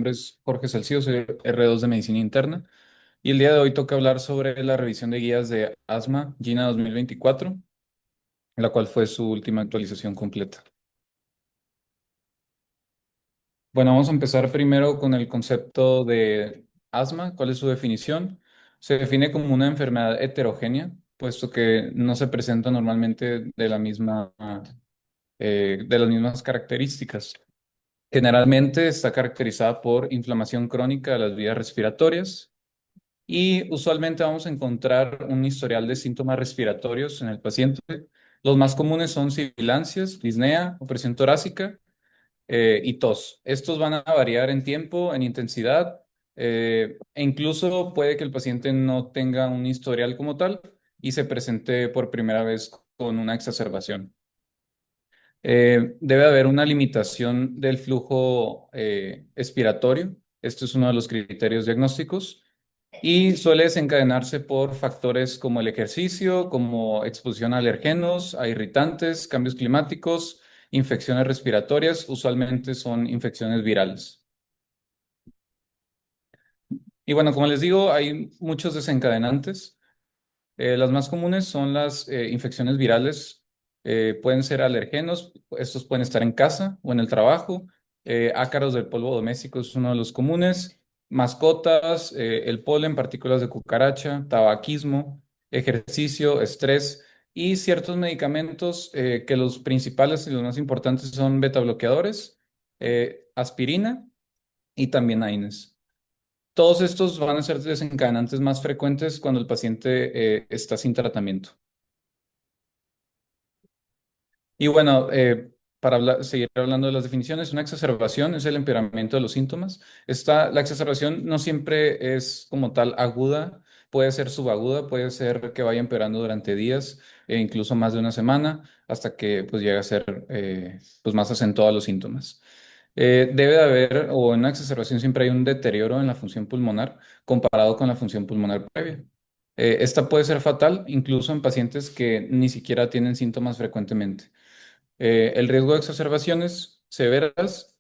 nombre es Jorge Salcido, soy R2 de Medicina Interna y el día de hoy toca hablar sobre la revisión de guías de asma GINA 2024, la cual fue su última actualización completa. Bueno, vamos a empezar primero con el concepto de asma. ¿Cuál es su definición? Se define como una enfermedad heterogénea, puesto que no se presenta normalmente de las mismas características. Generalmente está caracterizada por inflamación crónica de las vías respiratorias y usualmente vamos a encontrar un historial de síntomas respiratorios en el paciente. Los más comunes son sibilancias, disnea, opresión torácica y tos. Estos van a variar en tiempo, en intensidad, e incluso puede que el paciente no tenga un historial como tal y se presente por primera vez con una exacerbación. Debe haber una limitación del flujo expiratorio. Esto es uno de los criterios diagnósticos y suele desencadenarse por factores como el ejercicio, como exposición a alergenos, a irritantes, cambios climáticos, infecciones respiratorias. Usualmente son infecciones virales. Y bueno, como les digo, hay muchos desencadenantes. Las más comunes son las infecciones virales. Pueden ser alergenos, estos pueden estar en casa o en el trabajo. Ácaros del polvo doméstico es uno de los comunes. Mascotas, el polen, partículas de cucaracha, tabaquismo, ejercicio, estrés y ciertos medicamentos que los principales y los más importantes son beta bloqueadores, aspirina y también AINES. Todos estos van a ser desencadenantes más frecuentes cuando el paciente está sin tratamiento. Y bueno, seguir hablando de las definiciones, una exacerbación es el empeoramiento de los síntomas. La exacerbación no siempre es como tal aguda, puede ser subaguda, puede ser que vaya empeorando durante días e incluso más de una semana hasta que pues llegue a ser pues más acentuados los síntomas. Debe de haber, o en una exacerbación siempre hay un deterioro en la función pulmonar comparado con la función pulmonar previa. Esta puede ser fatal incluso en pacientes que ni siquiera tienen síntomas frecuentemente. El riesgo de exacerbaciones severas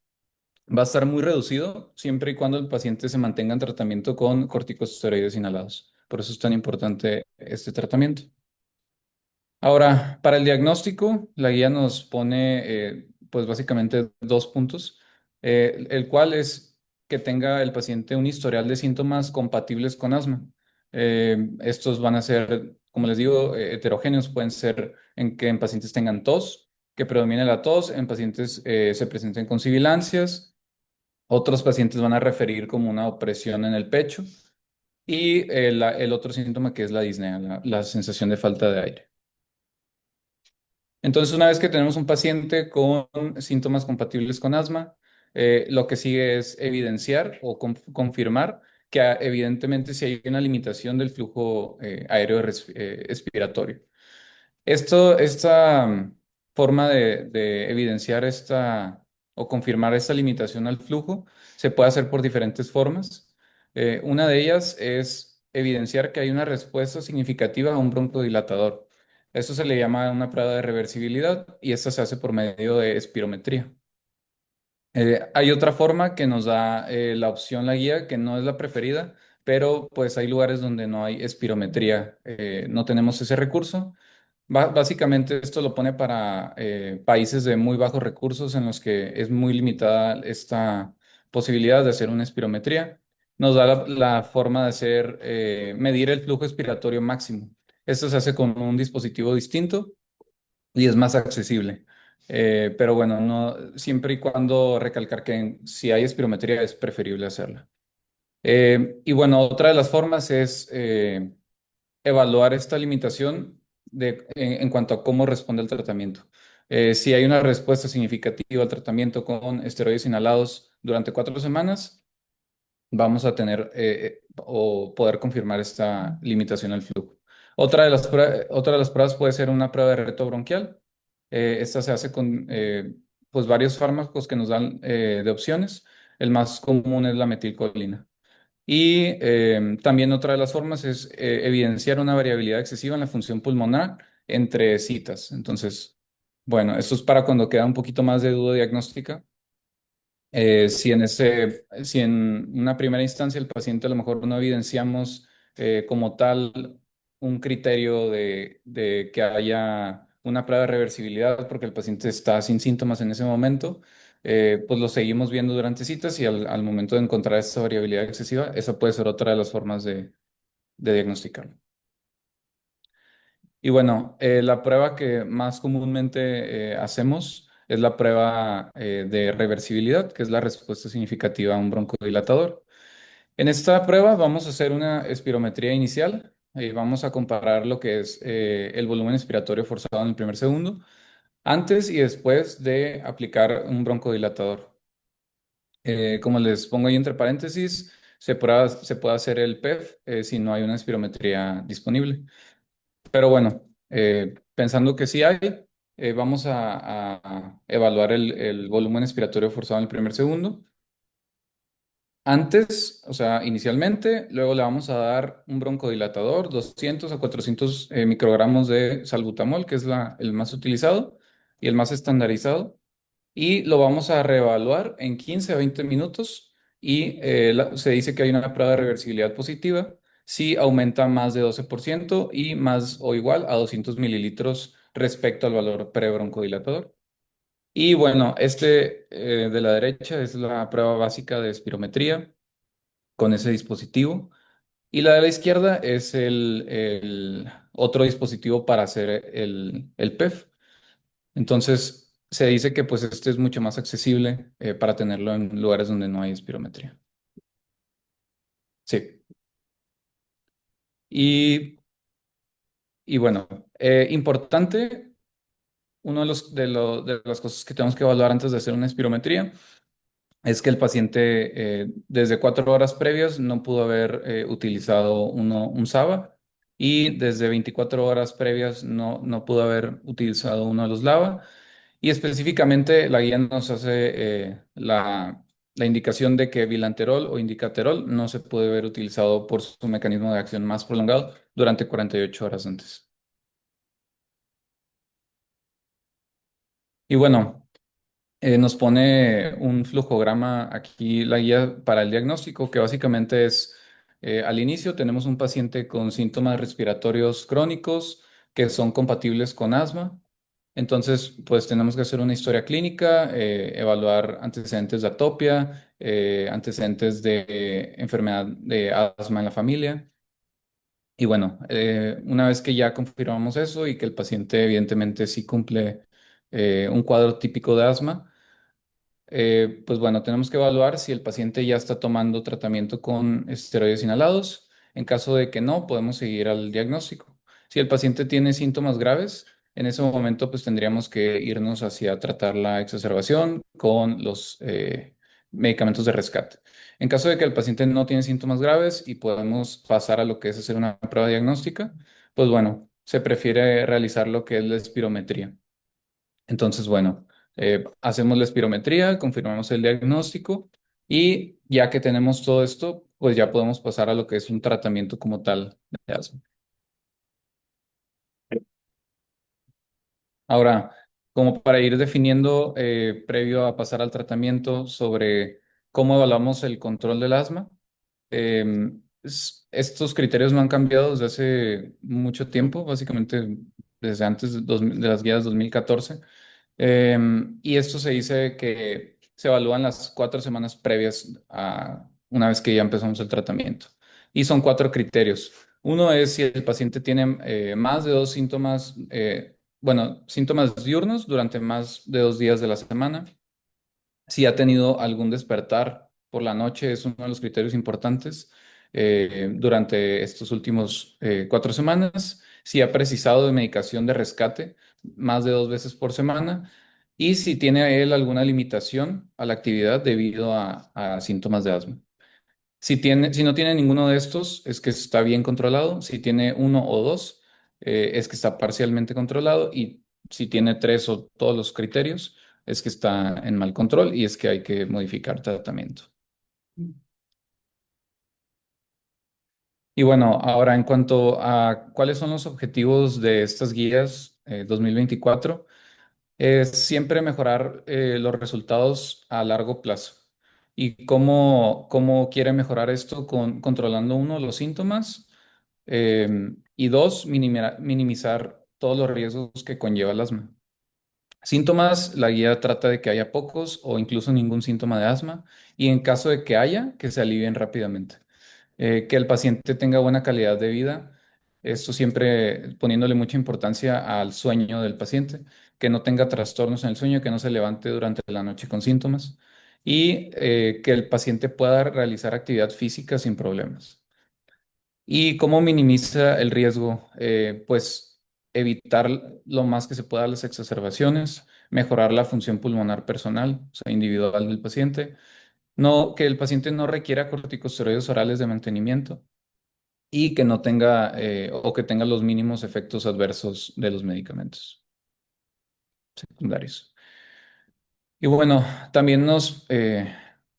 va a estar muy reducido siempre y cuando el paciente se mantenga en tratamiento con corticosteroides inhalados. Por eso es tan importante este tratamiento. Ahora, para el diagnóstico, la guía nos pone, pues básicamente dos puntos, el cual es que tenga el paciente un historial de síntomas compatibles con asma. Estos van a ser, como les digo, heterogéneos, pueden ser en pacientes tengan tos, que predomine la tos, en pacientes se presenten con sibilancias, otros pacientes van a referir como una opresión en el pecho y el otro síntoma que es la disnea, la sensación de falta de aire. Entonces, una vez que tenemos un paciente con síntomas compatibles con asma, lo que sigue es evidenciar o confirmar que evidentemente si hay una limitación del flujo aéreo expiratorio. Esta forma de evidenciar o confirmar esta limitación al flujo se puede hacer por diferentes formas. Una de ellas es evidenciar que hay una respuesta significativa a un broncodilatador. Esto se le llama una prueba de reversibilidad y esta se hace por medio de espirometría. Hay otra forma que nos da la opción la guía, que no es la preferida, pero pues hay lugares donde no hay espirometría, no tenemos ese recurso. Básicamente esto lo pone para países de muy bajos recursos en los que es muy limitada esta posibilidad de hacer una espirometría. Nos da la forma de medir el flujo expiratorio máximo. Esto se hace con un dispositivo distinto y es más accesible. Pero bueno, no, siempre y cuando recalcar que si hay espirometría es preferible hacerla. Y bueno, otra de las formas es evaluar esta limitación en cuanto a cómo responde el tratamiento. Si hay una respuesta significativa al tratamiento con esteroides inhalados durante 4 semanas, vamos a tener o poder confirmar esta limitación al flujo. Otra de las pruebas puede ser una prueba de reto bronquial. Esta se hace con pues varios fármacos que nos dan de opciones. El más común es la metilcolina. Y también otra de las formas es evidenciar una variabilidad excesiva en la función pulmonar entre citas. Entonces, bueno, esto es para cuando queda un poquito más de duda diagnóstica. Si en una primera instancia el paciente a lo mejor no evidenciamos como tal un criterio de que haya una prueba de reversibilidad porque el paciente está sin síntomas en ese momento, pues lo seguimos viendo durante citas y al momento de encontrar esta variabilidad excesiva, esa puede ser otra de las formas de diagnosticarlo. Y bueno, la prueba que más comúnmente hacemos es la prueba de reversibilidad, que es la respuesta significativa a un broncodilatador. En esta prueba vamos a hacer una espirometría inicial y vamos a comparar lo que es el volumen expiratorio forzado en el primer segundo, antes y después de aplicar un broncodilatador. Como les pongo ahí entre paréntesis, se puede hacer el PEF si no hay una espirometría disponible. Pero bueno, pensando que sí hay, vamos a evaluar el volumen expiratorio forzado en el primer segundo. Antes, o sea, inicialmente, luego le vamos a dar un broncodilatador, 200 a 400 microgramos de salbutamol, que es el más utilizado y el más estandarizado, y lo vamos a reevaluar en 15 a 20 minutos y se dice que hay una prueba de reversibilidad positiva si aumenta más de 12% y más o igual a 200 mililitros respecto al valor prebroncodilatador. Y bueno, de la derecha es la prueba básica de espirometría con ese dispositivo. Y la de la izquierda es el otro dispositivo para hacer el PEF. Entonces, se dice que pues este es mucho más accesible para tenerlo en lugares donde no hay espirometría. Sí. Y, y bueno, importante, uno de las cosas que tenemos que evaluar antes de hacer una espirometría es que el paciente desde 4 horas previas no pudo haber utilizado un SABA y desde 24 horas previas no pudo haber utilizado uno de los LAVA. Y específicamente la guía nos hace la indicación de que bilanterol o indicaterol no se puede ver utilizado por su mecanismo de acción más prolongado durante 48 horas antes. Y bueno, nos pone un flujograma aquí, la guía para el diagnóstico, que básicamente es, al inicio tenemos un paciente con síntomas respiratorios crónicos que son compatibles con asma. Entonces, pues tenemos que hacer una historia clínica, evaluar antecedentes de atopia, antecedentes de enfermedad de asma en la familia. Y bueno, una vez que ya confirmamos eso y que el paciente evidentemente sí cumple un cuadro típico de asma, pues bueno, tenemos que evaluar si el paciente ya está tomando tratamiento con esteroides inhalados. En caso de que no, podemos seguir al diagnóstico. Si el paciente tiene síntomas graves, en ese momento pues tendríamos que irnos hacia tratar la exacerbación con los medicamentos de rescate. En caso de que el paciente no tiene síntomas graves y podemos pasar a lo que es hacer una prueba diagnóstica, pues bueno, se prefiere realizar lo que es la espirometría. Entonces, bueno, hacemos la espirometría, confirmamos el diagnóstico y ya que tenemos todo esto, pues ya podemos pasar a lo que es un tratamiento como tal de asma. Ahora, como para ir definiendo, previo a pasar al tratamiento, sobre cómo evaluamos el control del asma, estos criterios no han cambiado desde hace mucho tiempo, básicamente desde antes de las guías 2014. Y esto se dice que se evalúan las 4 semanas previas a una vez que ya empezamos el tratamiento. Y son 4 criterios. Uno es si el paciente tiene más de 2 síntomas, bueno, síntomas diurnos durante más de 2 días de la semana. Si ha tenido algún despertar por la noche, es uno de los criterios importantes durante estos últimos 4 semanas. Si ha precisado de medicación de rescate más de 2 veces por semana. Y si tiene él alguna limitación a la actividad debido a síntomas de asma. Si no tiene ninguno de estos, es que está bien controlado. Si tiene uno o dos, es que está parcialmente controlado. Y si tiene tres o todos los criterios, es que está en mal control y es que hay que modificar tratamiento. Y bueno, ahora en cuanto a cuáles son los objetivos de estas guías 2024, es siempre mejorar los resultados a largo plazo. ¿Y cómo quiere mejorar esto? Controlando uno, los síntomas, y dos, minimizar todos los riesgos que conlleva el asma. Síntomas, la guía trata de que haya pocos o incluso ningún síntoma de asma y en caso de que haya, que se alivien rápidamente. Que el paciente tenga buena calidad de vida, esto siempre poniéndole mucha importancia al sueño del paciente, que no tenga trastornos en el sueño, que no se levante durante la noche con síntomas y que el paciente pueda realizar actividad física sin problemas. ¿Y cómo minimiza el riesgo? Pues evitar lo más que se pueda las exacerbaciones, mejorar la función pulmonar personal, o sea, individual del paciente, no, que el paciente no requiera corticosteroides orales de mantenimiento y que no tenga o que tenga los mínimos efectos adversos de los medicamentos secundarios. Y bueno, también nos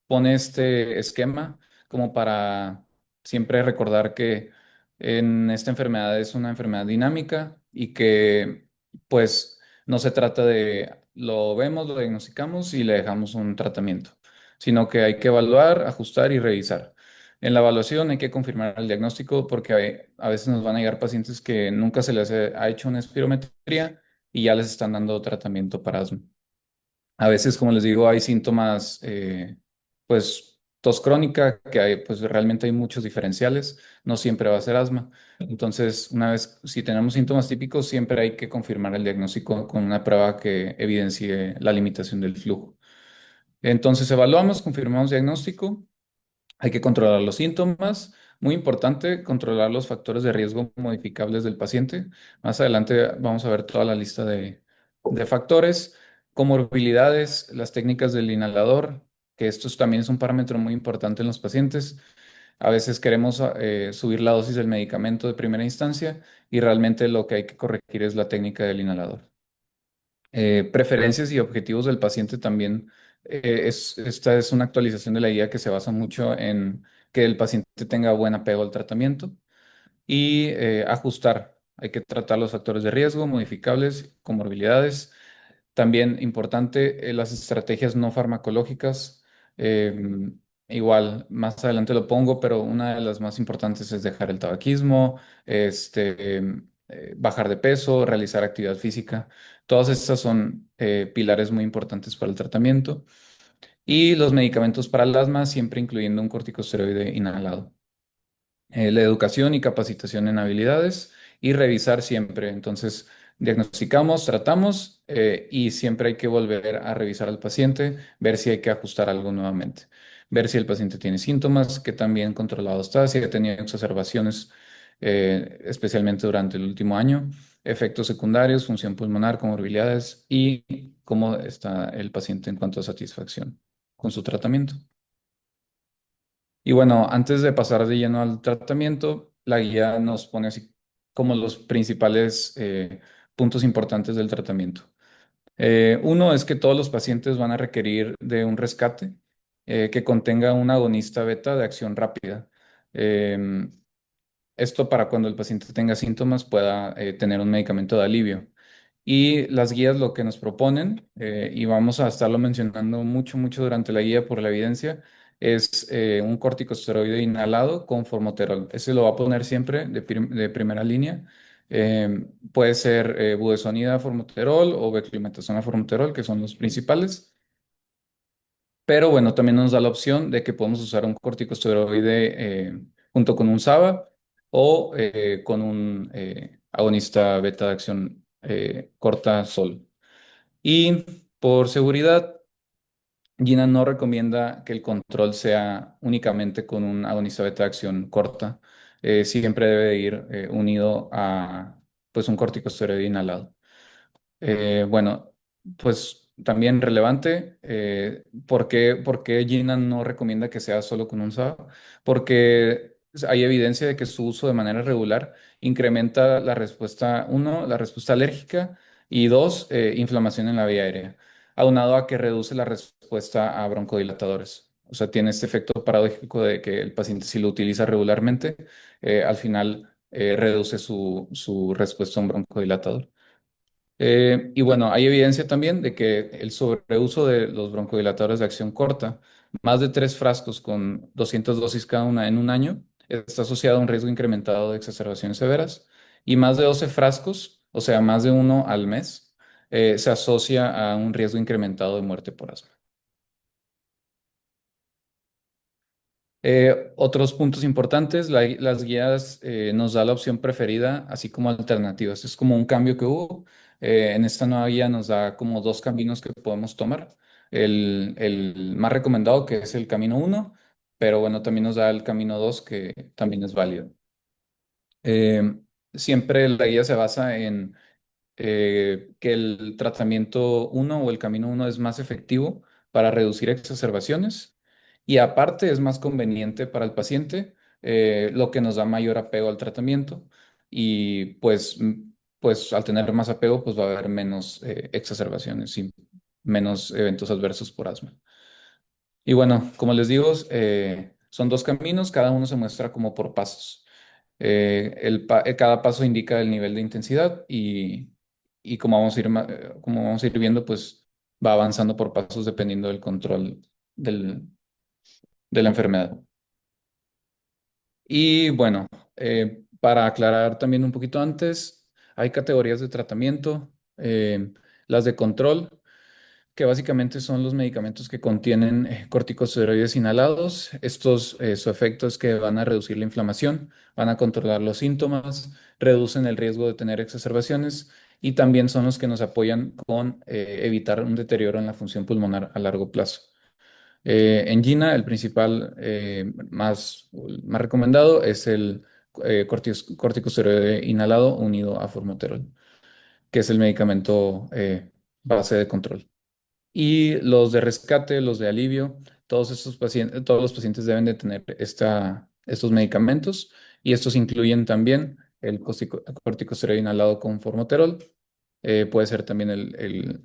pone este esquema como para siempre recordar que en esta enfermedad es una enfermedad dinámica y que pues no se trata de lo vemos, lo diagnosticamos y le dejamos un tratamiento, sino que hay que evaluar, ajustar y revisar. En la evaluación hay que confirmar el diagnóstico porque a veces nos van a llegar pacientes que nunca se les ha hecho una espirometría y ya les están dando tratamiento para asma. A veces, como les digo, hay síntomas, pues, tos crónica, que hay, pues realmente hay muchos diferenciales, no siempre va a ser asma. Entonces, una vez, si tenemos síntomas típicos, siempre hay que confirmar el diagnóstico con una prueba que evidencie la limitación del flujo. Entonces, evaluamos, confirmamos diagnóstico. Hay que controlar los síntomas. Muy importante, controlar los factores de riesgo modificables del paciente. Más adelante vamos a ver toda la lista de factores, comorbilidades, las técnicas del inhalador, que esto también es un parámetro muy importante en los pacientes. A veces queremos subir la dosis del medicamento de primera instancia y realmente lo que hay que corregir es la técnica del inhalador. Preferencias y objetivos del paciente también. Esta es una actualización de la guía que se basa mucho en que el paciente tenga buen apego al tratamiento y ajustar. Hay que tratar los factores de riesgo, modificables, comorbilidades. También importante, las estrategias no farmacológicas. eh, Igual, más adelante lo pongo, pero una de las más importantes es dejar el tabaquismo, bajar de peso, realizar actividad física. Todas estas son pilares muy importantes para el tratamiento. Y los medicamentos para el asma, siempre incluyendo un corticosteroide inhalado. La educación y capacitación en habilidades y revisar siempre. Entonces, diagnosticamos, tratamos y siempre hay que volver a revisar al paciente, ver si hay que ajustar algo nuevamente, ver si el paciente tiene síntomas, que también controlado está, si ha tenido exacerbaciones, especialmente durante el último año, efectos secundarios, función pulmonar, comorbilidades y cómo está el paciente en cuanto a satisfacción con su tratamiento. Y bueno, antes de pasar de lleno al tratamiento, la guía nos pone así como los principales puntos importantes del tratamiento. Uno es que todos los pacientes van a requerir de un rescate que contenga un agonista beta de acción rápida. Em, Esto para cuando el paciente tenga síntomas pueda tener un medicamento de alivio. Y las guías lo que nos proponen, y vamos a estarlo mencionando mucho, mucho durante la guía por la evidencia, es un corticosteroide inhalado con formoterol. Ese lo va a poner siempre de primera línea. Puede ser budesonida formoterol o beclometasona formoterol, que son los principales. Pero bueno, también nos da la opción de que podemos usar un corticosteroide junto con un SABA o con un agonista beta de acción corta solo. Y por seguridad, Gina no recomienda que el control sea únicamente con un agonista beta de acción corta. Siempre debe de ir unido a pues un corticosteroide inhalado. Bueno, pues también relevante, por qué Gina no recomienda que sea solo con un SABA? Porque hay evidencia de que su uso de manera regular incrementa la respuesta, uno, la respuesta alérgica y dos, inflamación en la vía aérea, aunado a que reduce la respuesta a broncodilatadores. O sea, tiene este efecto paradójico de que el paciente si lo utiliza regularmente, al final reduce su respuesta a un broncodilatador. Y bueno, hay evidencia también de que el sobreuso de los broncodilatadores de acción corta más de 3 frascos con 200 dosis cada una en un año está asociado a un riesgo incrementado de exacerbaciones severas y más de 12 frascos, o sea, más de uno al mes, se asocia a un riesgo incrementado de muerte por asma. Otros puntos importantes, las guías nos da la opción preferida, así como alternativas. Es como un cambio que hubo. En esta nueva guía nos da como dos caminos que podemos tomar. El más recomendado, que es el camino uno, pero bueno, también nos da el camino 2, que también es válido. Eh, Siempre la guía se basa en que el tratamiento uno o el camino uno es más efectivo para reducir exacerbaciones y aparte es más conveniente para el paciente, lo que nos da mayor apego al tratamiento y pues al tener más apego pues va a haber menos exacerbaciones y menos eventos adversos por asma. Y bueno, como les digo, son dos caminos, cada uno se muestra como por pasos. Cada paso indica el nivel de intensidad y como vamos a como vamos a ir viendo, pues va avanzando por pasos dependiendo del control del- de la enfermedad. Y bueno, para aclarar también un poquito antes, hay categorías de tratamiento, las de control, que básicamente son los medicamentos que contienen corticosteroides inhalados. Estos, su efecto es que van a reducir la inflamación, van a controlar los síntomas, reducen el riesgo de tener exacerbaciones y también son los que nos apoyan con evitar un deterioro en la función pulmonar a largo plazo. En GINA, el principal más recomendado es el corticosteroide inhalado unido a formoterol, que es el medicamento base de control. Y los de rescate, los de alivio, todos los pacientes deben de tener estos medicamentos y estos incluyen también el corticosteroide inhalado con formoterol, puede ser también el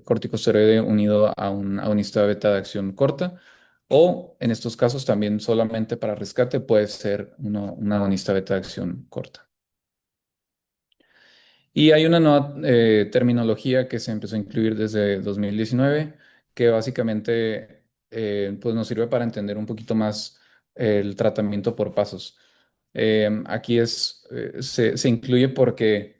corticosteroide unido a un agonista beta de acción corta o en estos casos también solamente para rescate puede ser un agonista beta de acción corta. Y hay una nueva terminología que se empezó a incluir desde 2019, que básicamente pues nos sirve para entender un poquito más el tratamiento por pasos. Aquí se incluye porque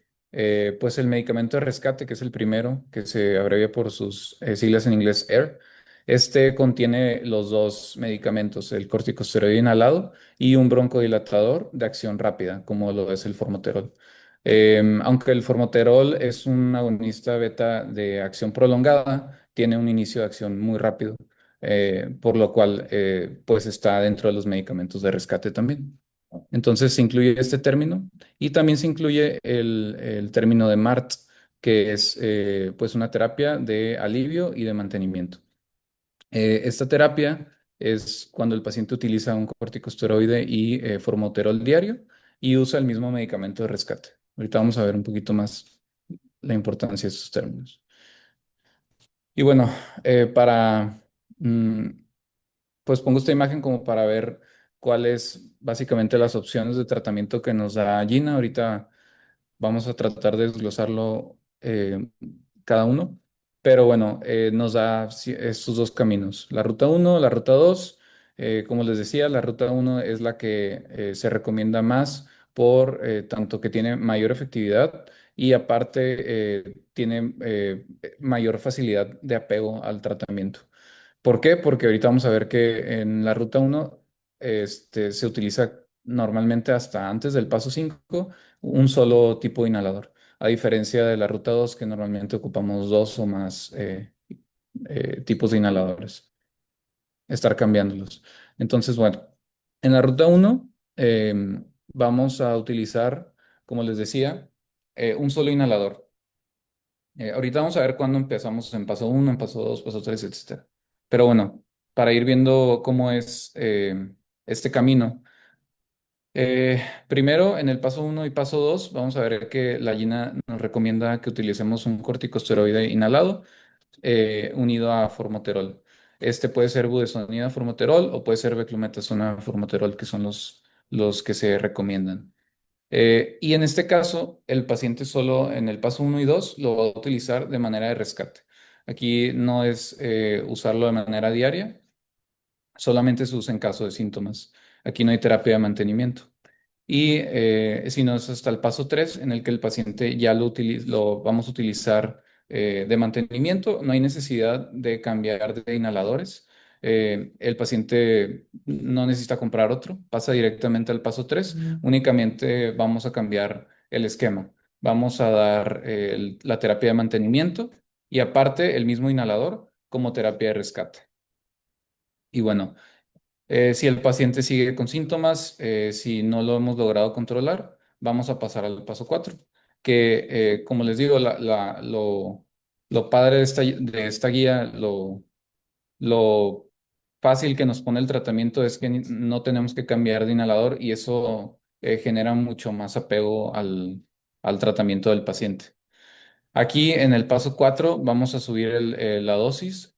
pues el medicamento de rescate, que es el primero, que se abrevia por sus siglas en inglés AIR, este contiene los dos medicamentos, el corticosteroide inhalado y un broncodilatador de acción rápida, como lo es el formoterol. Aunque el formoterol es un agonista beta de acción prolongada, tiene un inicio de acción muy rápido, por lo cual pues está dentro de los medicamentos de rescate también. Entonces se incluye este término y también se incluye el término de MART, que es pues una terapia de alivio y de mantenimiento. Esta terapia es cuando el paciente utiliza un corticosteroide y formoterol diario y usa el mismo medicamento de rescate. Ahorita vamos a ver un poquito más la importancia de estos términos. Y bueno, para, mm, pues pongo esta imagen como para ver cuáles básicamente las opciones de tratamiento que nos da Gina. Ahorita vamos a tratar de desglosarlo cada uno, pero bueno, nos da estos dos caminos, la ruta uno, la ruta 2. Como les decía, la ruta uno es la que se recomienda más por tanto que tiene mayor efectividad y aparte tiene mayor facilidad de apego al tratamiento. ¿Por qué? Porque ahorita vamos a ver que en la ruta uno se utiliza normalmente hasta antes del paso 5 un solo tipo de inhalador, a diferencia de la ruta 2 que normalmente ocupamos dos o más tipos de inhaladores, estar cambiándolos. Entonces, bueno, en la ruta uno vamos a utilizar, como les decía, un solo inhalador. Ahorita vamos a ver cuándo empezamos en paso uno, en paso 2, paso 3, etcétera. Pero bueno, para ir viendo cómo es este camino. Primero, en el paso uno y paso 2, vamos a ver que la GINA nos recomienda que utilicemos un corticosteroide inhalado unido a formoterol. Este puede ser budesonida formoterol o puede ser beclometasona formoterol, que son los que se recomiendan. Y en este caso, el paciente solo en el paso uno y 2 lo va a utilizar de manera de rescate. Aquí no es usarlo de manera diaria, Solamente se usa en caso de síntomas. Aquí no hay terapia de mantenimiento. Y si no es hasta el paso 3 en el que el paciente ya lo vamos a utilizar de mantenimiento, no hay necesidad de cambiar de inhaladores. El paciente no necesita comprar otro, pasa directamente al paso 3. Únicamente vamos a cambiar el esquema. Vamos a dar la terapia de mantenimiento y aparte el mismo inhalador como terapia de rescate. Y bueno. Si el paciente sigue con síntomas, si no lo hemos logrado controlar, vamos a pasar al paso 4, que como les digo, lo padre de esta guía, lo fácil que nos pone el tratamiento es que no tenemos que cambiar de inhalador y eso genera mucho más apego al tratamiento del paciente. Aquí en el paso 4 vamos a subir la dosis.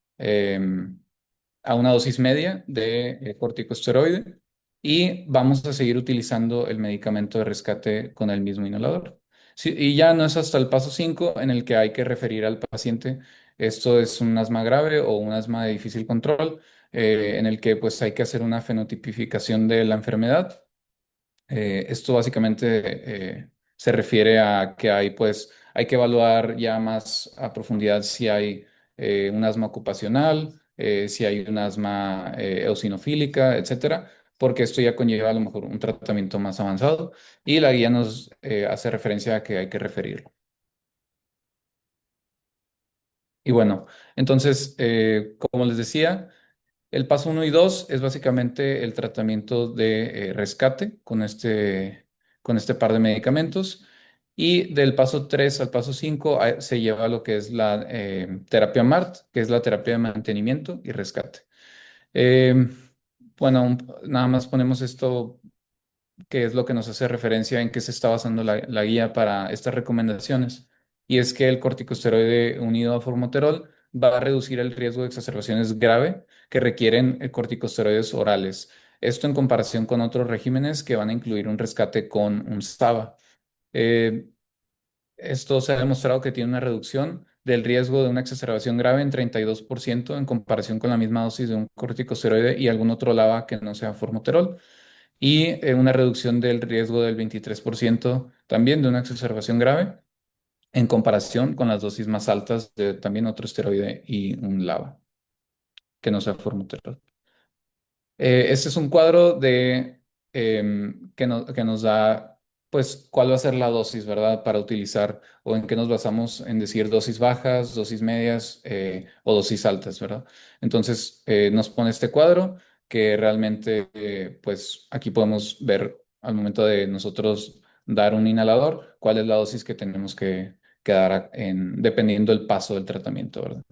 A una dosis media de corticosteroide y vamos a seguir utilizando el medicamento de rescate con el mismo inhalador. Sí, y ya no es hasta el paso 5 en el que hay que referir al paciente. Esto es un asma grave o un asma de difícil control, en el que pues hay que hacer una fenotipificación de la enfermedad. Esto básicamente se refiere a que hay que evaluar ya más a profundidad si hay un asma ocupacional, si hay un asma eosinofílica, etcétera, porque esto ya conlleva a lo mejor un tratamiento más avanzado y la guía nos hace referencia a que hay que referirlo. Y bueno, entonces, como les decía, el paso uno y 2 es básicamente el tratamiento de rescate con este par de medicamentos. Y del paso 3 al paso 5 se lleva lo que es la terapia MART, que es la terapia de mantenimiento y rescate. Eh, bueno, nada más ponemos esto que es lo que nos hace referencia en qué se está basando la guía para estas recomendaciones. Y es que el corticosteroide unido a formoterol va a reducir el riesgo de exacerbaciones grave que requieren corticosteroides orales. Esto en comparación con otros regímenes que van a incluir un rescate con un SABA. Eh, Esto se ha demostrado que tiene una reducción del riesgo de una exacerbación grave en 32% en comparación con la misma dosis de un corticosteroide y algún otro LABA que no sea formoterol y una reducción del riesgo del 23% también de una exacerbación grave en comparación con las dosis más altas de también otro esteroide y un LABA, que no sea formoterol. Este es un cuadro que nos da, pues, cuál va a ser la dosis, ¿verdad? Para utilizar o en qué nos basamos en decir dosis bajas, dosis medias o dosis altas, ¿verdad? Entonces, nos pone este cuadro que realmente, pues, aquí podemos ver al momento de nosotros dar un inhalador, cuál es la dosis que tenemos que dar dependiendo del paso del tratamiento, ¿verdad?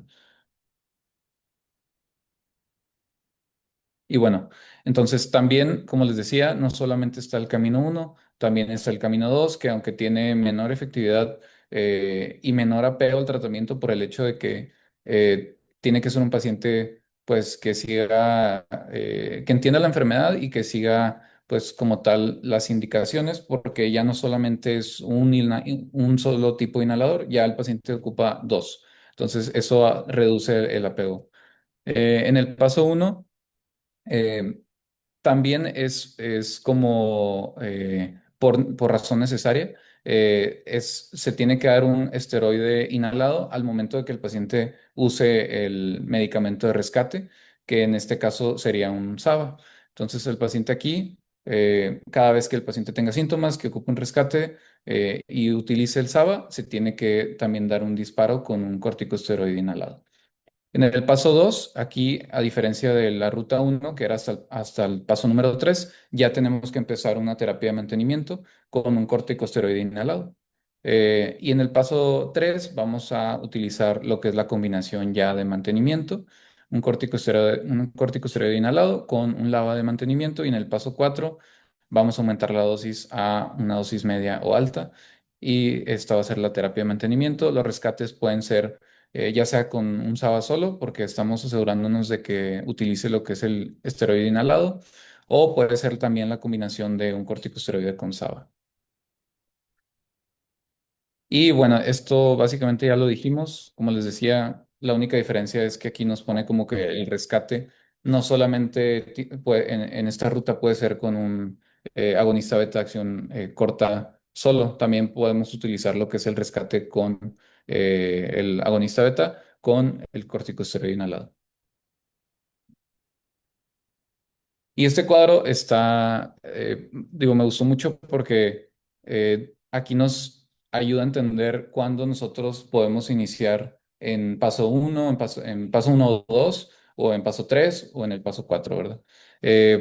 Y bueno, entonces también, como les decía, no solamente está el camino uno, también está el camino 2, que aunque tiene menor efectividad y menor apego al tratamiento por el hecho de que tiene que ser un paciente pues que siga, que entienda la enfermedad y que siga pues como tal las indicaciones, porque ya no solamente es un solo tipo de inhalador, ya el paciente ocupa dos. Entonces eso reduce el apego. En el paso uno eh, también es como por razón necesaria, se tiene que dar un esteroide inhalado al momento de que el paciente use el medicamento de rescate, que en este caso sería un SABA. Entonces el paciente aquí, cada vez que el paciente tenga síntomas, que ocupe un rescate y utilice el SABA, se tiene que también dar un disparo con un corticosteroide inhalado. En el paso 2, aquí, a diferencia de la ruta uno, que era hasta el paso número 3, ya tenemos que empezar una terapia de mantenimiento con un corticosteroide inhalado. Y en el paso 3 vamos a utilizar lo que es la combinación ya de mantenimiento, un corticosteroide inhalado con un LABA de mantenimiento. Y en el paso 4 vamos a aumentar la dosis a una dosis media o alta. Y esta va a ser la terapia de mantenimiento. Los rescates pueden ser ya sea con un SABA solo, porque estamos asegurándonos de que utilice lo que es el esteroide inhalado, o puede ser también la combinación de un corticosteroide con SABA. Y bueno, esto básicamente ya lo dijimos. Como les decía, la única diferencia es que aquí nos pone como que el rescate No solamente en esta ruta puede ser con un agonista beta de acción corta solo, también podemos utilizar lo que es el rescate con el agonista beta con el corticosteroide inhalado. Y este cuadro está, digo, me gustó mucho porque aquí nos ayuda a entender cuándo nosotros podemos iniciar en paso uno, en paso 1 o 2, o en paso 3 o en el paso 4, ¿verdad?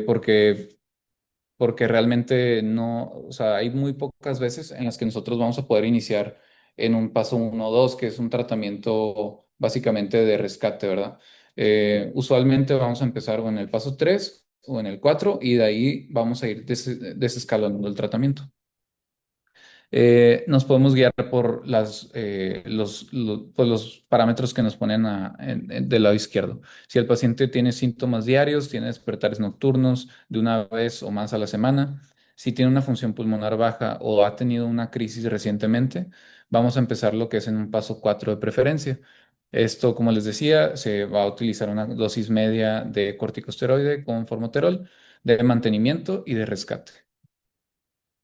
Porque realmente no, o sea, hay muy pocas veces en las que nosotros vamos a poder iniciar en un paso uno o 2, que es un tratamiento básicamente de rescate, ¿verdad? Usualmente vamos a empezar o en el paso 3 o en el 4 y de ahí vamos a ir desescalando el tratamiento. Nos podemos guiar por pues, los parámetros que nos ponen del lado izquierdo. Si el paciente tiene síntomas diarios, tiene despertares nocturnos de una vez o más a la semana, si tiene una función pulmonar baja o ha tenido una crisis recientemente, vamos a empezar lo que es en un paso 4 de preferencia. Esto, como les decía, se va a utilizar una dosis media de corticosteroide con formoterol de mantenimiento y de rescate.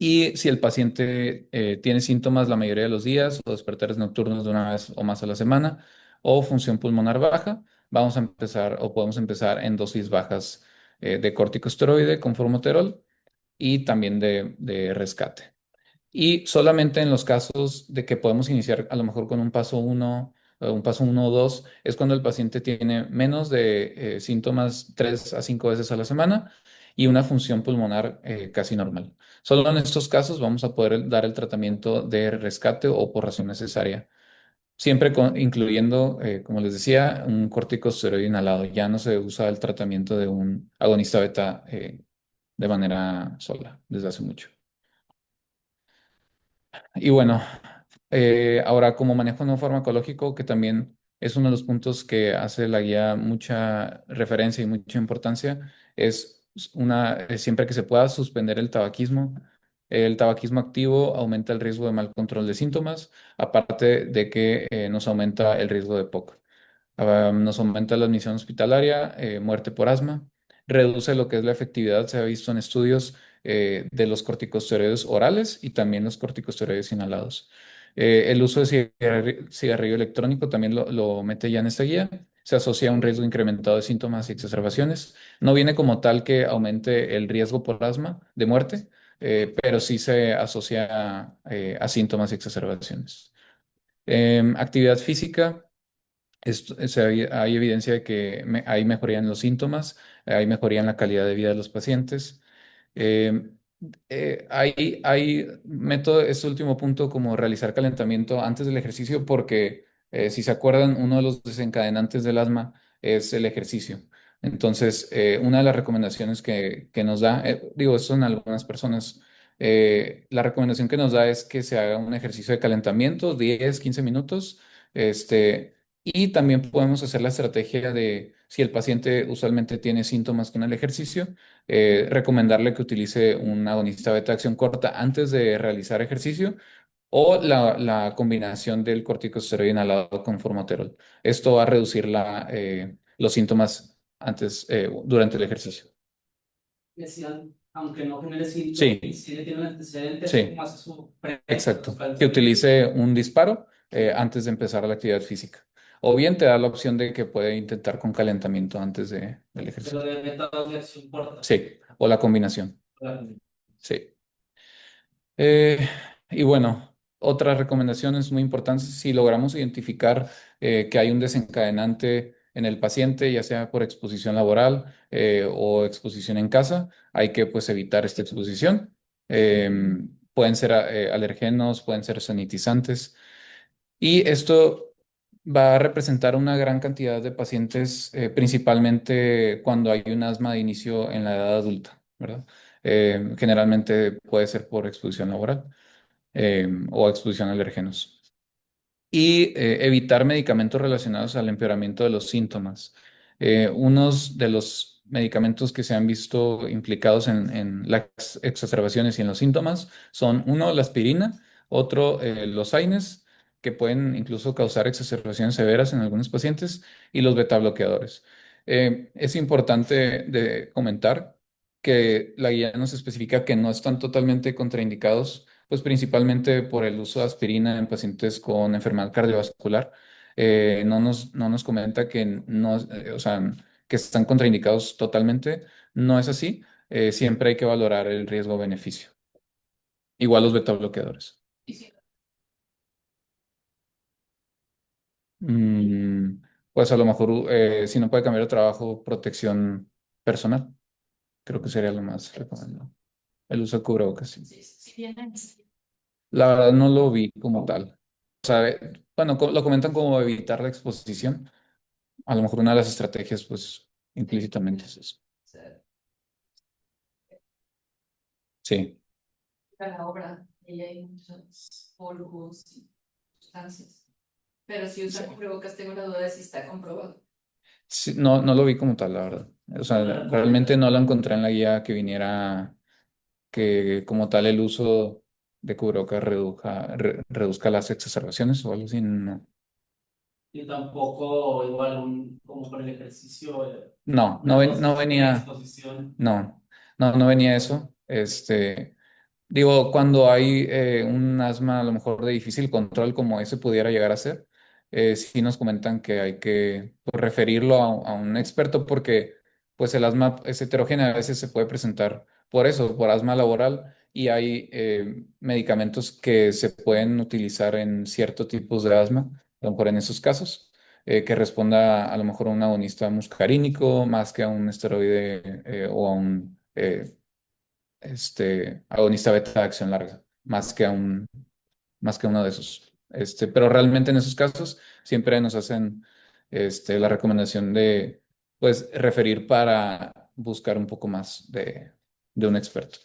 Y si el paciente tiene síntomas la mayoría de los días o despertares nocturnos de una vez o más a la semana o función pulmonar baja, vamos a empezar o podemos empezar en dosis bajas de corticosteroide con formoterol y también de rescate. Y solamente en los casos de que podemos iniciar a lo mejor con un paso uno o 2, es cuando el paciente tiene menos de síntomas 3 a 5 veces a la semana y una función pulmonar casi normal. Solo en estos casos vamos a poder dar el tratamiento de rescate o por razón necesaria, siempre incluyendo, como les decía, un corticosteroide inhalado. Ya no se usa el tratamiento de un agonista beta de manera sola desde hace mucho. Y bueno, ahora como manejo no farmacológico, que también es uno de los puntos que hace la guía mucha referencia y mucha importancia, es siempre que se pueda suspender el tabaquismo. El tabaquismo activo aumenta el riesgo de mal control de síntomas, aparte de que nos aumenta el riesgo de POC. Nos aumenta la admisión hospitalaria, muerte por asma, reduce lo que es la efectividad, se ha visto en estudios de los corticosteroides orales y también los corticosteroides inhalados. El uso de cigarrillo electrónico también lo mete ya en esta guía. Se asocia a un riesgo incrementado de síntomas y exacerbaciones. No viene como tal que aumente el riesgo por asma de muerte, pero sí se asocia a síntomas y exacerbaciones. Actividad física. Hay evidencia de que hay mejoría en los síntomas, hay mejoría en la calidad de vida de los pacientes. Eh, hay método, este último punto, como realizar calentamiento antes del ejercicio, porque si se acuerdan, uno de los desencadenantes del asma es el ejercicio. Entonces, una de las recomendaciones que nos da, digo, eso en algunas personas, la recomendación que nos da es que se haga un ejercicio de calentamiento, 10 15 minutos. Y también podemos hacer la estrategia de, si el paciente usualmente tiene síntomas con el ejercicio, recomendarle que utilice un agonista beta de acción corta antes de realizar ejercicio o la combinación del corticosteroide inhalado con formoterol. Esto va a reducir los síntomas durante el ejercicio. Decían, aunque no genere síntomas, sí, sí tiene un antecedente, sí, como hace su exacto, que utilice un disparo antes de empezar la actividad física. O bien te da la opción de que puede intentar con calentamiento antes del ejercicio. Pero de métodos de acción corta. Sí, o la combinación. Claro. Sí. Eh, y bueno, otras recomendaciones muy importantes, si logramos identificar que hay un desencadenante en el paciente, ya sea por exposición laboral o exposición en casa, hay que pues evitar esta exposición. Pueden ser alergenos, pueden ser sanitizantes. Y esto va a representar una gran cantidad de pacientes, principalmente cuando hay un asma de inicio en la edad adulta, ¿verdad? Generalmente puede ser por exposición laboral o exposición a alérgenos. Y evitar medicamentos relacionados al empeoramiento de los síntomas. Unos de los medicamentos que se han visto implicados en las exacerbaciones y en los síntomas son uno, la aspirina, otro, los AINES, que pueden incluso causar exacerbaciones severas en algunos pacientes, y los beta bloqueadores. Es importante de comentar que la guía nos especifica que no están totalmente contraindicados, pues principalmente por el uso de aspirina en pacientes con enfermedad cardiovascular. No nos comenta que no, o sea, que están contraindicados totalmente. No es así. Siempre hay que valorar el riesgo-beneficio. Igual los beta bloqueadores. Mm, pues a lo mejor, si no puede cambiar de trabajo, protección personal. Creo que sería lo más recomendable. El uso de cubrebocas, sí. La verdad no lo vi como tal. O sea, bueno, lo comentan como evitar la exposición. A lo mejor una de las estrategias, pues, implícitamente es eso. Sí, sí. Sí, no, no lo vi como tal, la verdad. O sea, realmente no lo encontré en la guía que viniera que como tal el uso de cubrebocas reduzca las exacerbaciones o algo así. No, Y tampoco igual como con el ejercicio, no, una no dosis de venía, exposición. no, no venía eso. Digo, cuando hay un asma a lo mejor de difícil control como ese pudiera llegar a ser, sí nos comentan que hay que pues, referirlo a un experto porque pues el asma es heterogéneo, a veces se puede presentar por eso, por asma laboral y hay medicamentos que se pueden utilizar en ciertos tipos de asma, a lo mejor en esos casos, que responda a lo mejor a un agonista muscarínico más que a un esteroide o a un agonista beta de acción larga, más que uno de esos. Pero realmente en esos casos siempre nos hacen la recomendación de pues referir para buscar un poco más de un experto.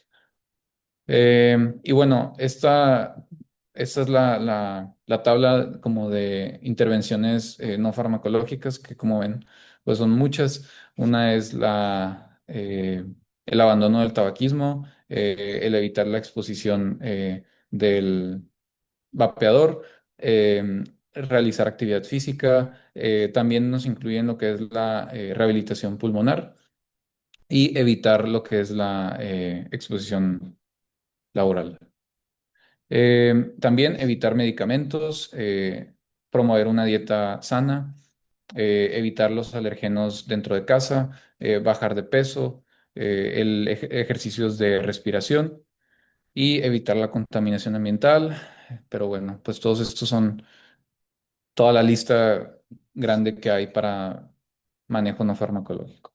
Y bueno, esta es la tabla como de intervenciones no farmacológicas, que como ven, pues son muchas. Una es el abandono del tabaquismo, el evitar la exposición del vapeador, realizar actividad física, también nos incluyen lo que es la rehabilitación pulmonar y evitar lo que es la exposición laboral. También evitar medicamentos, promover una dieta sana, evitar los alergenos dentro de casa, bajar de peso, ejercicios de respiración y evitar la contaminación ambiental. Pero bueno, pues todos estos son toda la lista grande que hay para manejo no farmacológico.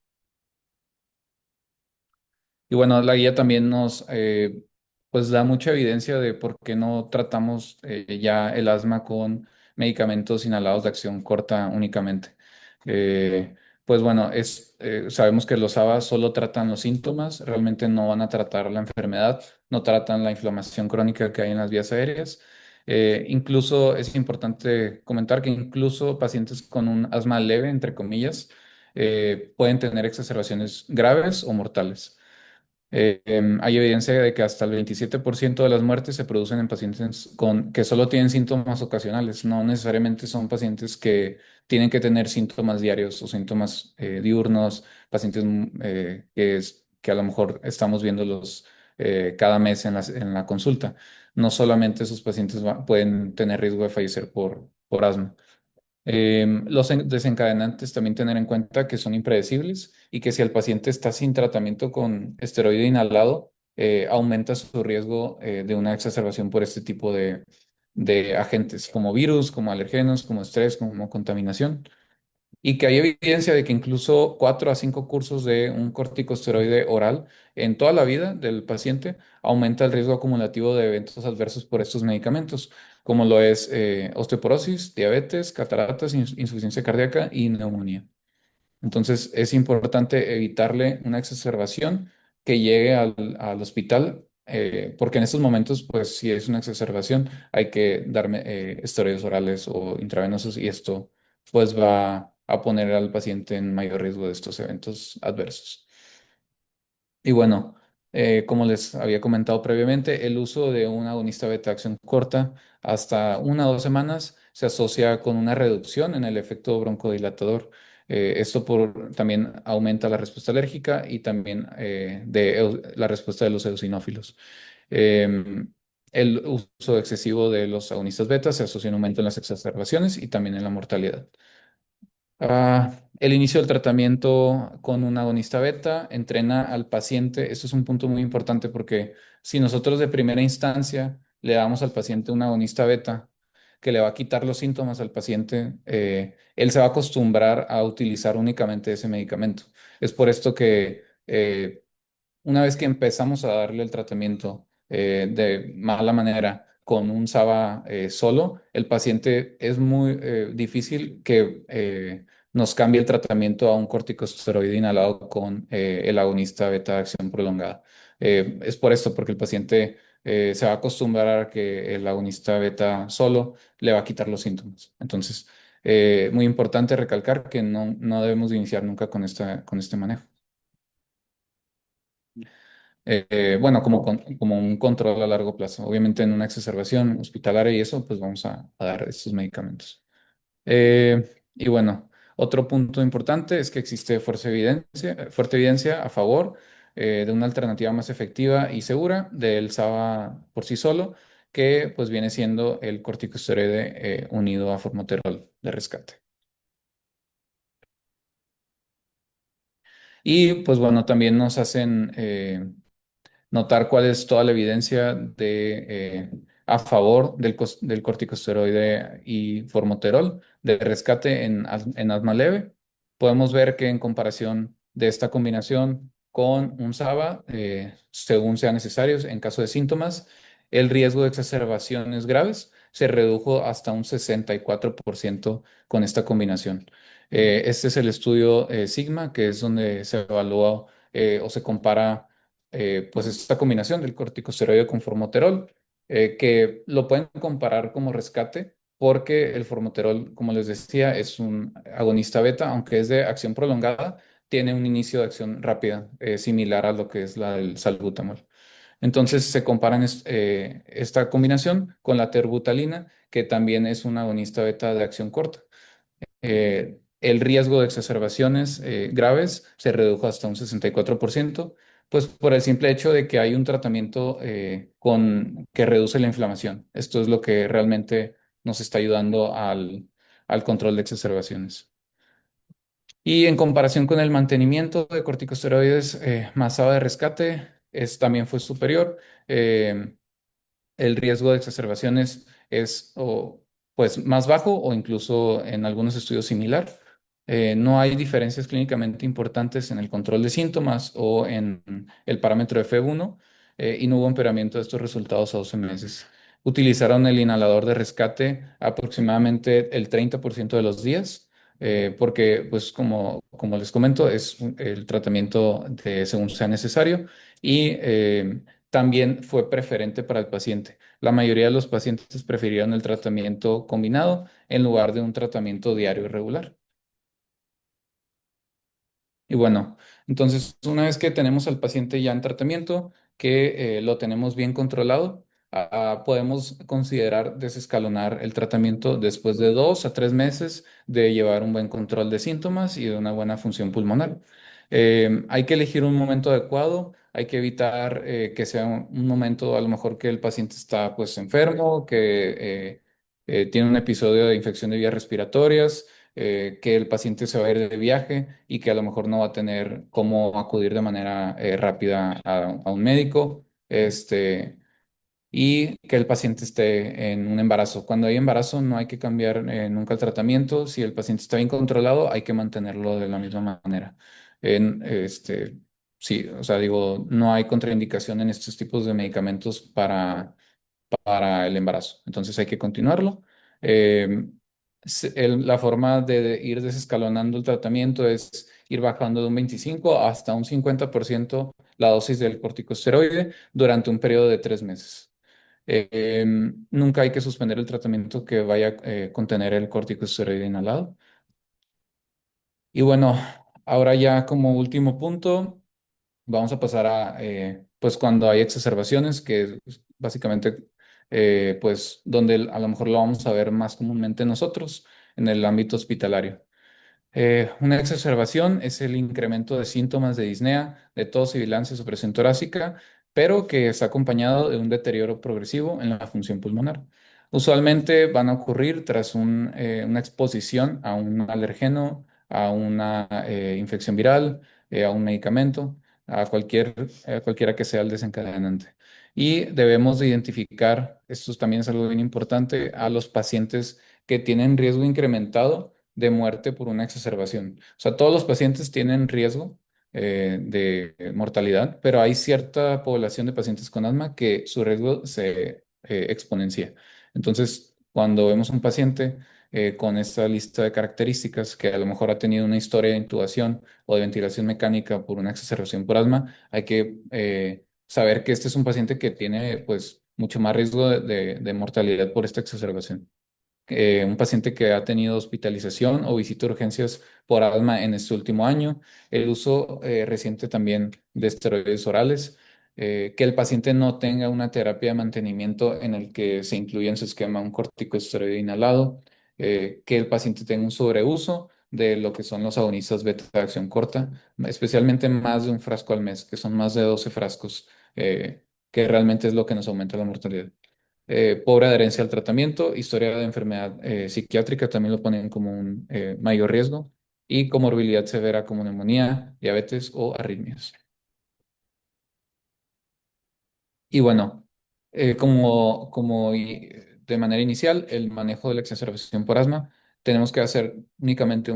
Y bueno, la guía también nos pues da mucha evidencia de por qué no tratamos ya el asma con medicamentos inhalados de acción corta únicamente. Pues bueno, sabemos que los ABA solo tratan los síntomas, realmente no van a tratar la enfermedad, no tratan la inflamación crónica que hay en las vías aéreas. Incluso es importante comentar que incluso pacientes con un asma leve, entre comillas, pueden tener exacerbaciones graves o mortales. Hay evidencia de que hasta el 27% de las muertes se producen en pacientes que solo tienen síntomas ocasionales, no necesariamente son pacientes que tienen que tener síntomas diarios o síntomas diurnos, pacientes que a lo mejor estamos viéndolos cada mes en la consulta. No solamente esos pacientes pueden tener riesgo de fallecer por asma. Los desencadenantes también tener en cuenta que son impredecibles y que si el paciente está sin tratamiento con esteroide inhalado, aumenta su riesgo de una exacerbación por este tipo de agentes, como virus, como alergenos, como estrés, como contaminación. Y que hay evidencia de que incluso 4 a 5 cursos de un corticosteroide oral en toda la vida del paciente aumenta el riesgo acumulativo de eventos adversos por estos medicamentos, como lo es osteoporosis, diabetes, cataratas, insuficiencia cardíaca y neumonía. Entonces es importante evitarle una exacerbación que llegue al hospital, porque en estos momentos, pues si es una exacerbación, hay que darme esteroides orales o intravenosos y esto pues va a poner al paciente en mayor riesgo de estos eventos adversos. Y bueno, como les había comentado previamente, el uso de un agonista beta acción corta hasta 1 o 2 semanas se asocia con una reducción en el efecto broncodilatador. También aumenta la respuesta alérgica y también la respuesta de los eosinófilos. Em, el uso excesivo de los agonistas beta se asocia a un aumento en las exacerbaciones y también en la mortalidad. El inicio del tratamiento con un agonista beta entrena al paciente. Esto es un punto muy importante porque si nosotros de primera instancia le damos al paciente un agonista beta que le va a quitar los síntomas al paciente, él se va a acostumbrar a utilizar únicamente ese medicamento. Es por esto que una vez que empezamos a darle el tratamiento de mala manera con un SABA solo, el paciente es muy difícil que nos cambie el tratamiento a un corticosteroide inhalado con el agonista beta de acción prolongada. Es por esto, porque el paciente se va a acostumbrar a que el agonista beta solo le va a quitar los síntomas. Entonces, muy importante recalcar que no debemos de iniciar nunca con este manejo. Bueno, como un control a largo plazo. Obviamente en una exacerbación hospitalaria y eso, pues vamos a dar estos medicamentos. Y bueno, otro punto importante es que existe fuerte evidencia a favor de una alternativa más efectiva y segura del SABA por sí solo, que pues viene siendo el corticosteroide unido a formoterol de rescate. Y pues bueno, también nos hacen notar cuál es toda la evidencia a favor del corticosteroide y formoterol de rescate en asma leve. Podemos ver que en comparación de esta combinación con un SABA, según sea necesario, en caso de síntomas, el riesgo de exacerbaciones graves se redujo hasta un 64% con esta combinación. Este es el estudio Sigma, que es donde se evalúa o se compara pues esta combinación del corticosteroide con formoterol, que lo pueden comparar como rescate porque el formoterol, como les decía, es un agonista beta, aunque es de acción prolongada, tiene un inicio de acción rápida, similar a lo que es la del salbutamol. Entonces se comparan esta combinación con la terbutalina, que también es un agonista beta de acción corta. El riesgo de exacerbaciones graves se redujo hasta un 64%, pues por el simple hecho de que hay un tratamiento que reduce la inflamación. Esto es lo que realmente nos está ayudando al control de exacerbaciones. Y en comparación con el mantenimiento de corticosteroides masado de rescate, también fue superior. Eh, el riesgo de exacerbaciones es pues más bajo o incluso en algunos estudios similar. No hay diferencias clínicamente importantes en el control de síntomas o en el parámetro F1 y no hubo empeoramiento de estos resultados a 12 meses. Utilizaron el inhalador de rescate aproximadamente el 30% de los días. Porque, pues, como les comento, es el tratamiento según sea necesario y también fue preferente para el paciente. La mayoría de los pacientes prefirieron el tratamiento combinado en lugar de un tratamiento diario y regular. Y bueno, entonces una vez que tenemos al paciente ya en tratamiento, que lo tenemos bien controlado, podemos considerar desescalonar el tratamiento después de 2 a 3 meses de llevar un buen control de síntomas y de una buena función pulmonar. Hay que elegir un momento adecuado, hay que evitar que sea un momento a lo mejor que el paciente está pues enfermo, que tiene un episodio de infección de vías respiratorias, que el paciente se va a ir de viaje y que a lo mejor no va a tener cómo acudir de manera rápida a un médico, y que el paciente esté en un embarazo. Cuando hay embarazo no hay que cambiar nunca el tratamiento. Si el paciente está bien controlado, hay que mantenerlo de la misma manera. Sí, o sea, digo, no hay contraindicación en estos tipos de medicamentos para el embarazo. Entonces hay que continuarlo. Eh, la forma de ir desescalonando el tratamiento es ir bajando de un 25 hasta un 50% la dosis del corticosteroide durante un periodo de 3 meses. Nunca hay que suspender el tratamiento que vaya a contener el corticosteroide inhalado. Y bueno, ahora ya como último punto. Vamos a pasar pues cuando hay exacerbaciones, que es básicamente, pues donde a lo mejor lo vamos a ver más comúnmente nosotros en el ámbito hospitalario. Una exacerbación es el incremento de síntomas de disnea, de tos, sibilancia, supresión torácica, pero que está acompañado de un deterioro progresivo en la función pulmonar. Usualmente van a ocurrir tras una exposición a un alergeno, a una infección viral, a un medicamento, a cualquiera que sea el desencadenante. Y debemos de identificar, esto también es algo bien importante, a los pacientes que tienen riesgo incrementado de muerte por una exacerbación. O sea, todos los pacientes tienen riesgo de mortalidad, pero hay cierta población de pacientes con asma que su riesgo se exponencia. Entonces, cuando vemos un paciente con esta lista de características que a lo mejor ha tenido una historia de intubación o de ventilación mecánica por una exacerbación por asma, hay que saber que este es un paciente que tiene pues mucho más riesgo de mortalidad por esta exacerbación. Un paciente que ha tenido hospitalización o visita a urgencias por asma en este último año, el uso reciente también de esteroides orales, que el paciente no tenga una terapia de mantenimiento en el que se incluya en su esquema un corticosteroide inhalado, que el paciente tenga un sobreuso de lo que son los agonistas beta de acción corta, especialmente más de un frasco al mes, que son más de 12 frascos, que realmente es lo que nos aumenta la mortalidad. Pobre adherencia al tratamiento, historia de enfermedad psiquiátrica también lo ponen como un mayor riesgo y comorbilidad severa como neumonía, diabetes o arritmias. Y bueno, de manera inicial, el manejo de la exacerbación por asma, tenemos que hacer únicamente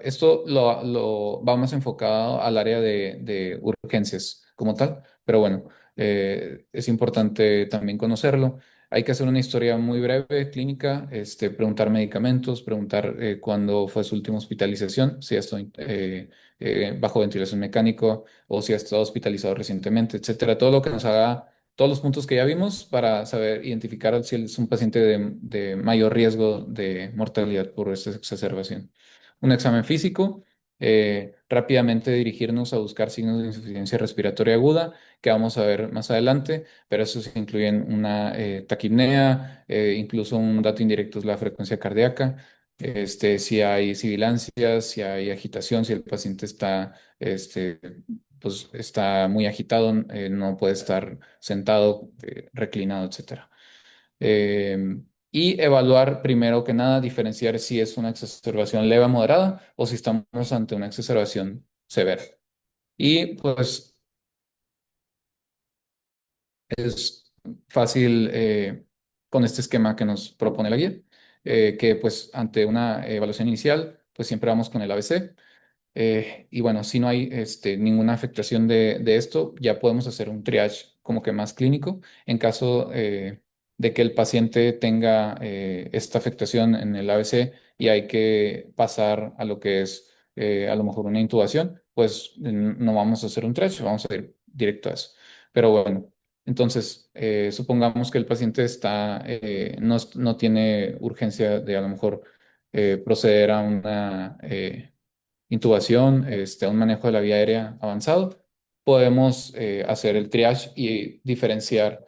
Esto lo va más enfocado al área de urgencias como tal, pero bueno, es importante también conocerlo. Hay que hacer una historia muy breve, clínica, preguntar medicamentos, preguntar cuándo fue su última hospitalización, si estoy bajo ventilación mecánica o si ha estado hospitalizado recientemente, etcétera. Todo lo que nos haga todos los puntos que ya vimos para saber identificar si él es un paciente de mayor riesgo de mortalidad por esta exacerbación. Un examen físico, rápidamente dirigirnos a buscar signos de insuficiencia respiratoria aguda, que vamos a ver más adelante, pero esos incluyen una taquipnea, incluso un dato indirecto es la frecuencia cardíaca. Si hay sibilancias, si hay agitación, si el paciente está pues está muy agitado, no puede estar sentado, reclinado, etcétera. Y evaluar primero que nada, diferenciar si es una exacerbación leve o moderada o si estamos ante una exacerbación severa. Y pues es fácil con este esquema que nos propone la guía, que pues ante una evaluación inicial, pues siempre vamos con el ABC. Y bueno, si no hay ninguna afectación de esto, ya podemos hacer un triage como que más clínico en caso de que el paciente tenga esta afectación en el ABC y hay que pasar a lo que es a lo mejor una intubación, pues no vamos a hacer un triage, vamos a ir directo a eso. Pero bueno, entonces supongamos que el paciente no tiene urgencia de a lo mejor proceder a una intubación, un manejo de la vía aérea avanzado, podemos hacer el triage y diferenciar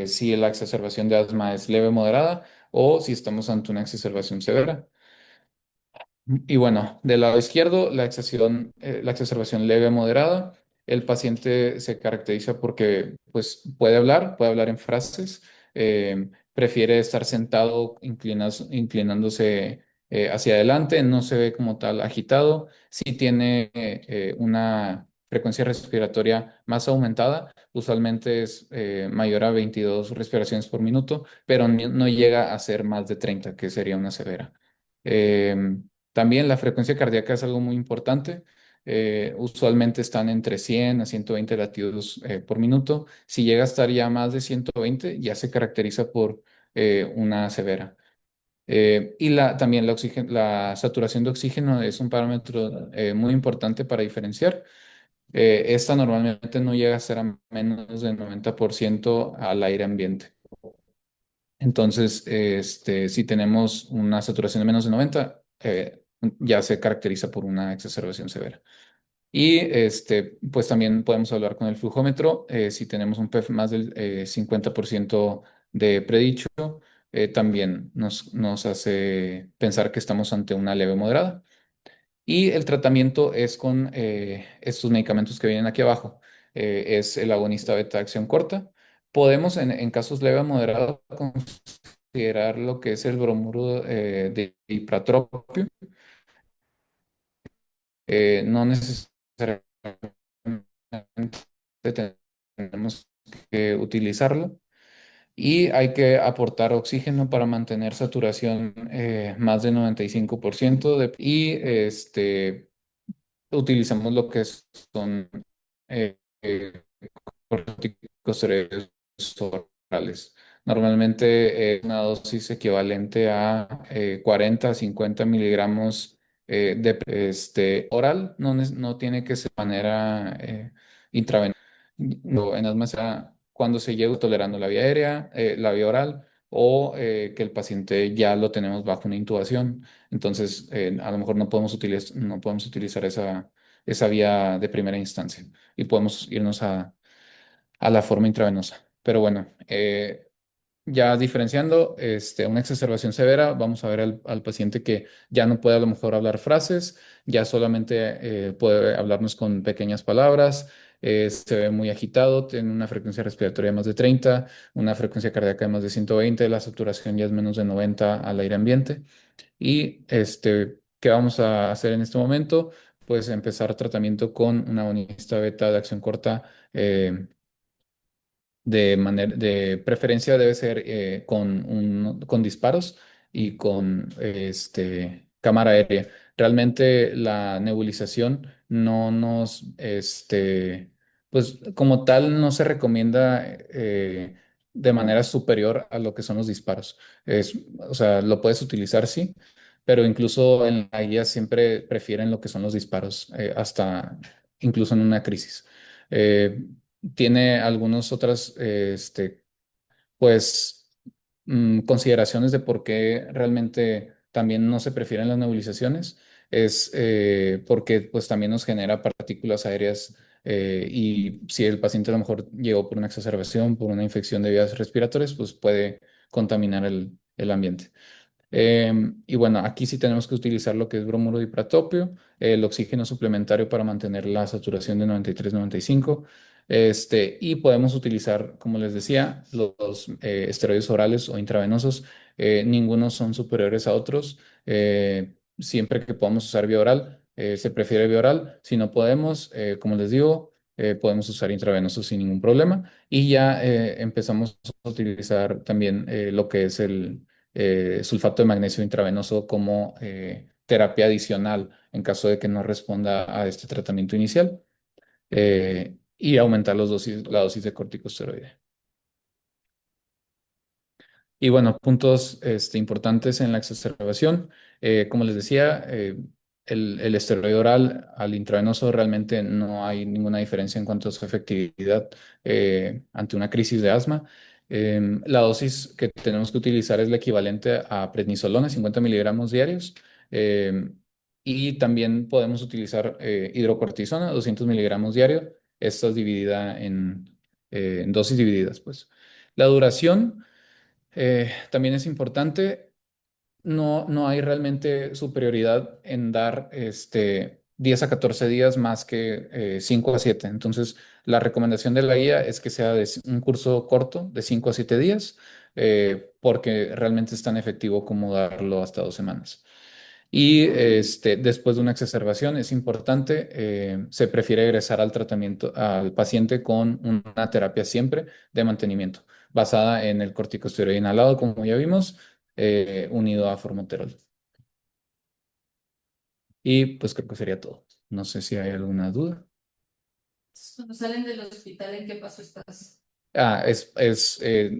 si la exacerbación de asma es leve o moderada o si estamos ante una exacerbación severa. Y bueno, del lado izquierdo, la exacerbación leve moderada, el paciente se caracteriza porque pues, puede hablar en frases, prefiere estar sentado, inclinándose hacia adelante, no se ve como tal agitado, sí tiene una frecuencia respiratoria más aumentada, usualmente es mayor a 22 respiraciones por minuto, pero no llega a ser más de 30, que sería una severa. También la frecuencia cardíaca es algo muy importante. Usualmente están entre 100 a 120 latidos por minuto. Si llega a estar ya más de 120, ya se caracteriza por una severa. También la saturación de oxígeno es un parámetro muy importante para diferenciar. Esta normalmente no llega a ser a menos del 90% al aire ambiente. Entonces, si tenemos una saturación de menos de 90, ya se caracteriza por una exacerbación severa. Y pues también podemos hablar con el flujómetro. Si tenemos un PEF más del 50% de predicho, también nos hace pensar que estamos ante una leve moderada. Y el tratamiento es con estos medicamentos que vienen aquí abajo. Es el agonista beta de acción corta. Podemos, en casos leve a moderado, considerar lo que es el bromuro de ipratropio. No necesariamente tenemos que utilizarlo. Y hay que aportar oxígeno para mantener saturación más de 95%. Utilizamos lo que son eh, corticosteroides orales. Normalmente una dosis equivalente a 40 a 50 miligramos oral, no tiene que ser de manera intravenosa. En asma será cuando se llegue tolerando la vía aérea, la vía oral, o que el paciente ya lo tenemos bajo una intubación. Entonces, a lo mejor no podemos utilizar esa vía de primera instancia y podemos irnos a la forma intravenosa. Pero bueno, ya diferenciando una exacerbación severa, vamos a ver al paciente que ya no puede a lo mejor hablar frases, ya solamente puede hablarnos con pequeñas palabras, se ve muy agitado, tiene una frecuencia respiratoria de más de 30, una frecuencia cardíaca de más de 120, la saturación ya es menos de 90 al aire ambiente. Y ¿qué vamos a hacer en este momento? Pues empezar tratamiento con un agonista beta de acción corta. De preferencia debe ser con disparos y con cámara aérea. Realmente la nebulización no nos, pues como tal, no se recomienda de manera superior a lo que son los disparos. O sea, lo puedes utilizar, sí, pero incluso en la guía siempre prefieren lo que son los disparos, hasta incluso en una crisis. Eh, Tiene algunas otras, pues, consideraciones de por qué realmente también no se prefieren las nebulizaciones. Es porque pues también nos genera partículas aéreas y si el paciente a lo mejor llegó por una exacerbación, por una infección de vías respiratorias, pues puede contaminar el ambiente. Y bueno, aquí sí tenemos que utilizar lo que es bromuro de ipratopio, el oxígeno suplementario para mantener la saturación de 93-95. Y podemos utilizar, como les decía, los esteroides orales o intravenosos. Ninguno son superiores a otros. Siempre que podamos usar vía oral, se prefiere vía oral. Si no podemos, como les digo, podemos usar intravenosos sin ningún problema. Y ya empezamos a utilizar también lo que es el sulfato de magnesio intravenoso como terapia adicional en caso de que no responda a este tratamiento inicial y aumentar la dosis de corticosteroide. Y bueno, puntos importantes en la exacerbación. Como les decía, el esteroide oral al intravenoso realmente no hay ninguna diferencia en cuanto a su efectividad ante una crisis de asma. La dosis que tenemos que utilizar es la equivalente a prednisolona, 50 miligramos diarios. em, y también podemos utilizar hidrocortisona, 200 miligramos diario. Esta es dividida en dosis divididas, pues. La duración. También es importante, no hay realmente superioridad en dar 10 a 14 días más que 5 a 7. Entonces, la recomendación de la guía es que sea de un curso corto de 5 a 7 días, porque realmente es tan efectivo como darlo hasta 2 semanas. Y después de una exacerbación es importante, se prefiere egresar al tratamiento al paciente con una terapia siempre de mantenimiento, basada en el corticosteroide inhalado, como ya vimos, unido a formoterol. Y pues creo que sería todo. No sé si hay alguna duda. Cuando salen del hospital, ¿en qué paso estás? Es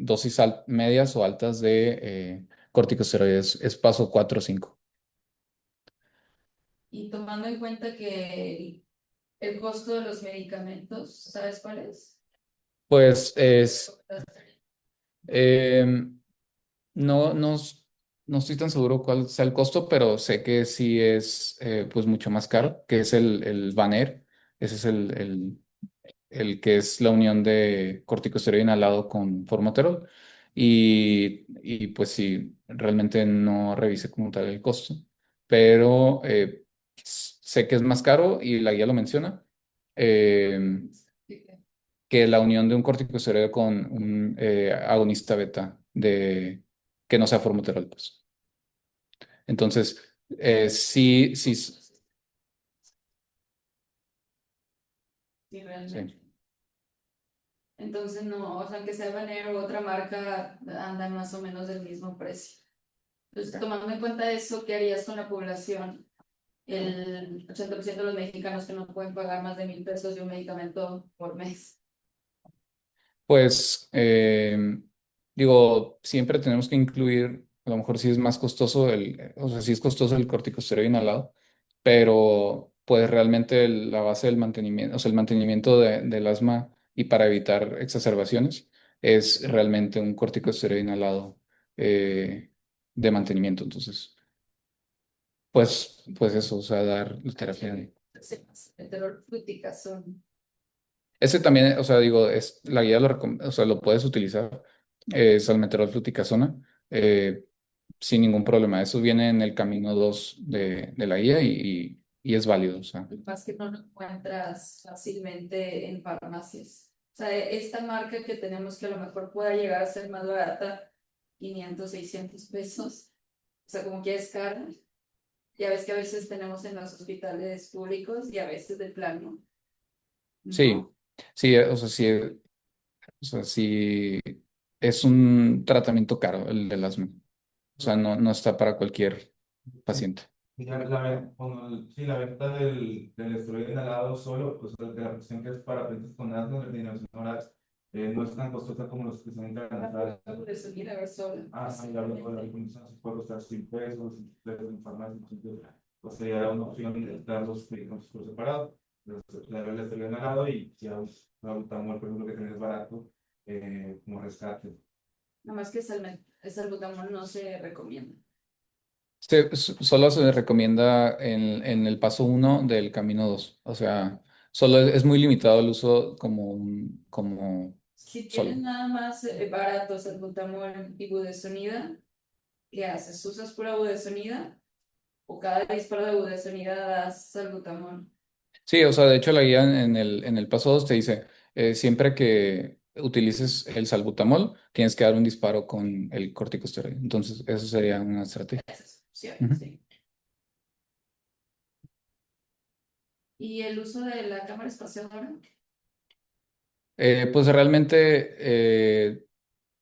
dosis medias o altas de corticosteroides, es paso 4 o 5. Y tomando en cuenta que el costo de los medicamentos, ¿sabes cuál es? Pues em, no, no, no estoy tan seguro cuál sea el costo, pero sé que sí es pues mucho más caro, que es el Vanair. Ese es el que es la unión de corticosteroide inhalado con formoterol. Y pues sí, realmente no revisé como tal el costo, pero sé que es más caro y la guía lo menciona, eh, que la unión de un corticosteroide con un agonista beta que no sea formoterol, pues. Entonces, sí, sí, Sí, sí. realmente. Entonces, no, o sea, aunque sea Banner u otra marca, andan más o menos del mismo precio. Entonces, Ok. tomando en cuenta eso, ¿qué harías con la población? El 80% de los mexicanos que no pueden pagar más de 1,000 pesos de un medicamento por mes. Pues digo, siempre tenemos que incluir, a lo mejor sí es más costoso o sea, sí es costoso el corticosteroide inhalado, pero pues realmente la base del mantenimiento, o sea, el mantenimiento del asma y para evitar exacerbaciones es realmente un corticosteroide inhalado eh, de mantenimiento. Entonces, pues eso, o sea, dar la terapia. El terror fluticasón. Ese también, o sea, digo, la guía o sea, lo puedes utilizar, salmeterol fluticasona, sin ningún problema. Eso viene en el camino 2 de la guía y es válido, o sea. Más que no lo encuentras fácilmente en farmacias. O sea, esta marca que tenemos que a lo mejor pueda llegar a ser más barata, 500 600 pesos. O sea, como que es cara. Ya ves que a veces tenemos en los hospitales públicos y a veces de plano. Sí, No. sí, o sea, sí, es un tratamiento caro el del asma. O sea, no está para cualquier paciente. Y sí, la venta del esteroide inhalado solo, pues de la cuestión que es para pacientes con asma, de inhalación oral, no es tan costosa como los que son internacionales. De subir a ver sola. Ah, sí, la verdad, la condición se puede costar 100 pesos, en farmacia, entonces, pues sería una opción de dar los medicamentos por separado. La verdad, el esteroide inhalado y ya la butamol, por ejemplo, que también es barato, como rescate. Nada más que el salbutamol no se recomienda. Solo se recomienda en el paso uno del camino 2. O sea, solo es muy limitado el uso como Si tienes solo. nada más barato salbutamol y budesonida, ¿qué haces? ¿Usas pura budesonida? ¿O cada disparo de budesonida das salbutamol? Sí, o sea, de hecho la guía en el paso 2 te dice, siempre que utilices el salbutamol, tienes que dar un disparo con el corticosteroide. Entonces, eso sería una estrategia. Esas opciones, Ujú. sí. ¿Y el uso de la cámara espaciadora? Pues realmente,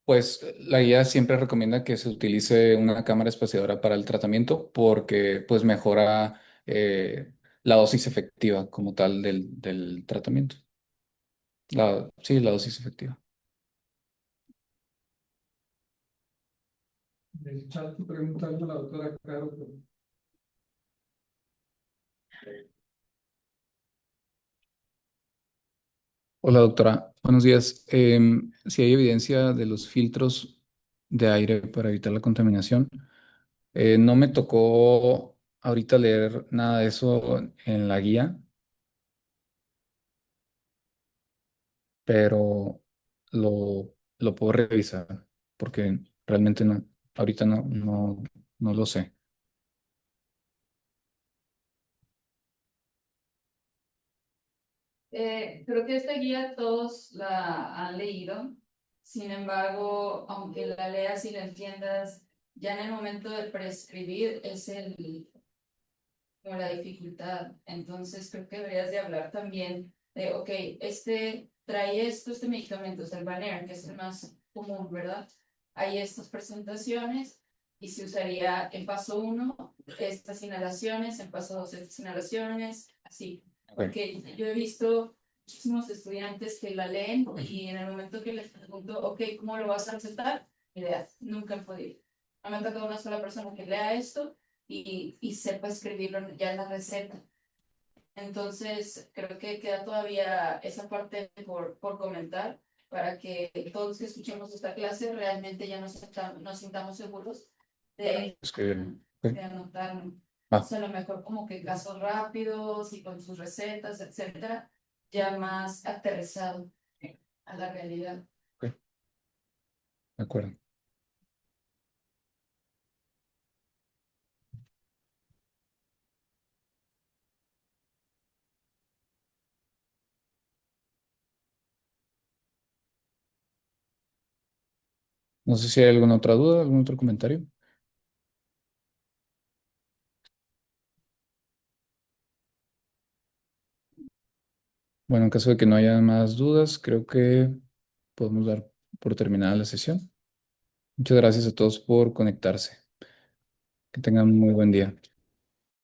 pues la guía siempre recomienda que se utilice una cámara espaciadora para el tratamiento porque pues mejora la dosis efectiva como tal del tratamiento. Sí, la dosis efectiva. El chat preguntando a la doctora Caro. Hola doctora, buenos días. Si hay evidencia de los filtros de aire para evitar la contaminación, no me tocó ahorita leer nada de eso en la guía, pero lo puedo revisar porque realmente no, ahorita no lo sé. Creo que esta guía todos la han leído. Sin embargo, aunque la leas y la entiendas, ya en el momento de prescribir es como la dificultad. Entonces, creo que deberías de hablar también de, ok, este trae esto, este medicamento, es el Valium, que es el más común, ¿verdad? Hay estas presentaciones y se usaría en paso uno estas inhalaciones, en paso 2 estas inhalaciones, así. Ok. Porque yo he visto muchísimos estudiantes que la leen y en el momento que les pregunto, ok, ¿cómo lo vas a recetar? Idea, nunca he podido. No me ha tocado una sola persona que lea esto y sepa escribirlo ya en la receta. Entonces, creo que queda todavía esa parte por comentar para que todos que escuchemos esta clase realmente ya nos sintamos seguros Escribirlo. Ok. de anotarlo. O Ah, sea, a lo mejor como que casos rápidos y con sus recetas, etcétera, ya más aterrizado a la realidad. ok, de acuerdo. No sé si hay alguna otra duda, algún otro comentario. Bueno, en caso de que no haya más dudas, creo que podemos dar por terminada la sesión. Muchas gracias a todos por conectarse. Que tengan un muy buen día.